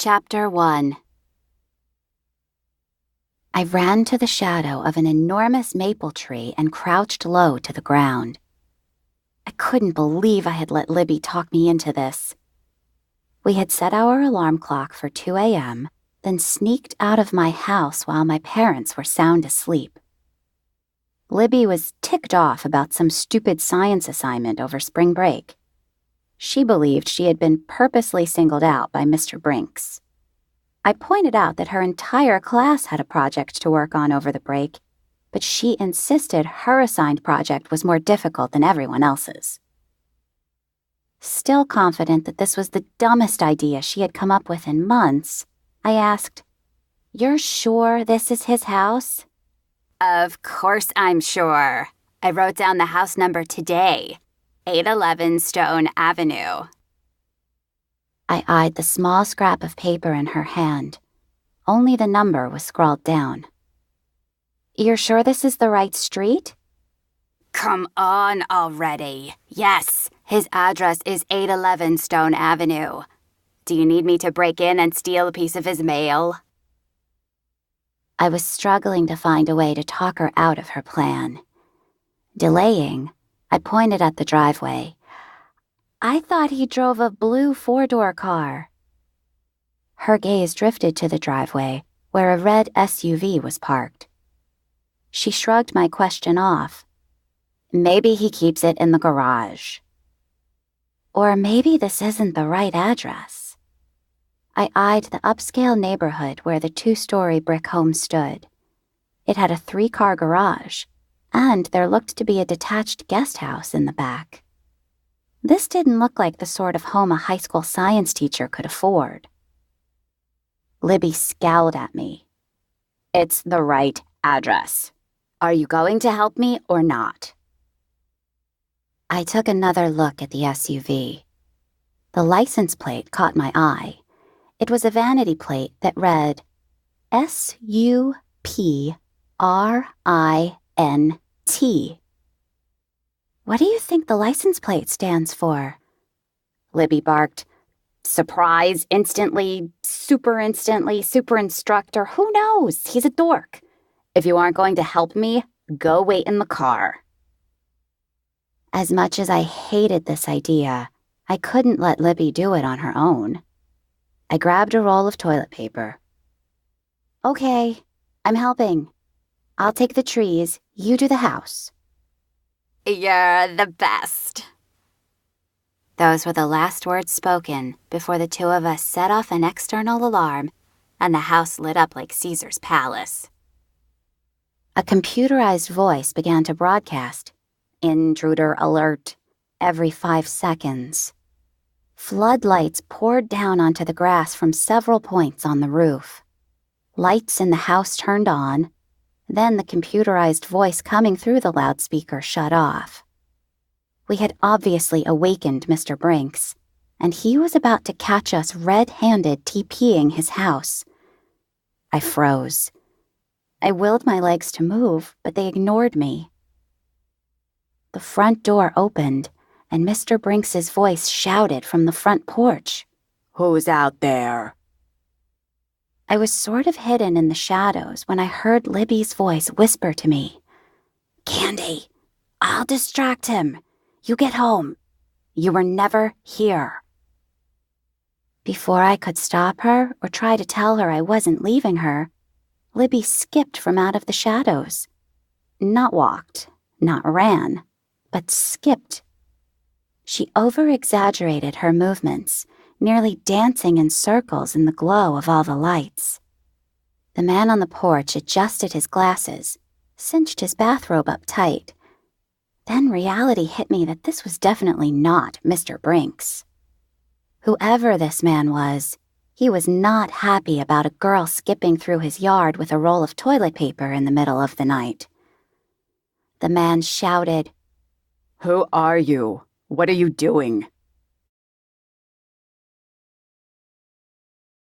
Chapter 1. I ran to the shadow of an enormous maple tree and crouched low to the ground. I couldn't believe I had let Libby talk me into this. We had set our alarm clock for 2 a.m., then sneaked out of my house while my parents were sound asleep. Libby was ticked off about some stupid science assignment over spring break. She believed she had been purposely singled out by Mr. Brinks. I pointed out that her entire class had a project to work on over the break, but she insisted her assigned project was more difficult than everyone else's. Still confident that this was the dumbest idea she had come up with in months, I asked, "You're sure this is his house?" "Of course I'm sure. I wrote down the house number today, 811 Stone Avenue." I eyed the small scrap of paper in her hand. Only the number was scrawled down. "You're sure this is the right street?" "Come on already. Yes, his address is 811 Stone Avenue. Do you need me to break in and steal a piece of his mail?" I was struggling to find a way to talk her out of her plan. Delaying, I pointed at the driveway. "I thought he drove a blue 4-door car." Her gaze drifted to the driveway, where a red SUV was parked. She shrugged my question off. "Maybe he keeps it in the garage." Or maybe this isn't the right address. I eyed the upscale neighborhood where the 2-story brick home stood. It had a 3-car garage, and there looked to be a detached guest house in the back. This didn't look like the sort of home a high school science teacher could afford. Libby scowled at me. "It's the right address. Are you going to help me or not?" I took another look at the SUV. The license plate caught my eye. It was a vanity plate that read SUPRINT. "What do you think the license plate stands for?" Libby barked. "Surprise, instantly, super instructor, who knows? He's a dork. If you aren't going to help me, go wait in the car." As much as I hated this idea, I couldn't let Libby do it on her own. I grabbed a roll of toilet paper. "Okay, I'm helping. I'll take the trees, you do the house." "You're the best." Those were the last words spoken before the two of us set off an external alarm and the house lit up like Caesar's palace. A computerized voice began to broadcast, "Intruder alert," every 5 seconds. Floodlights poured down onto the grass from several points on the roof. Lights in the house turned on. Then the computerized voice coming through the loudspeaker shut off. We had obviously awakened Mr. Brinks, and he was about to catch us red-handed TPing his house. I froze. I willed my legs to move, but they ignored me. The front door opened, and Mr. Brinks's voice shouted from the front porch, "Who's out there?" I was sort of hidden in the shadows when I heard Libby's voice whisper to me, "Candy, I'll distract him. You get home. You were never here." Before I could stop her or try to tell her I wasn't leaving her, Libby skipped from out of the shadows. Not walked, not ran, but skipped. She over-exaggerated her movements, nearly dancing in circles in the glow of all the lights. The man on the porch adjusted his glasses, cinched his bathrobe up tight. Then reality hit me that this was definitely not Mr. Brinks. Whoever this man was, he was not happy about a girl skipping through his yard with a roll of toilet paper in the middle of the night. The man shouted, "Who are you? What are you doing?"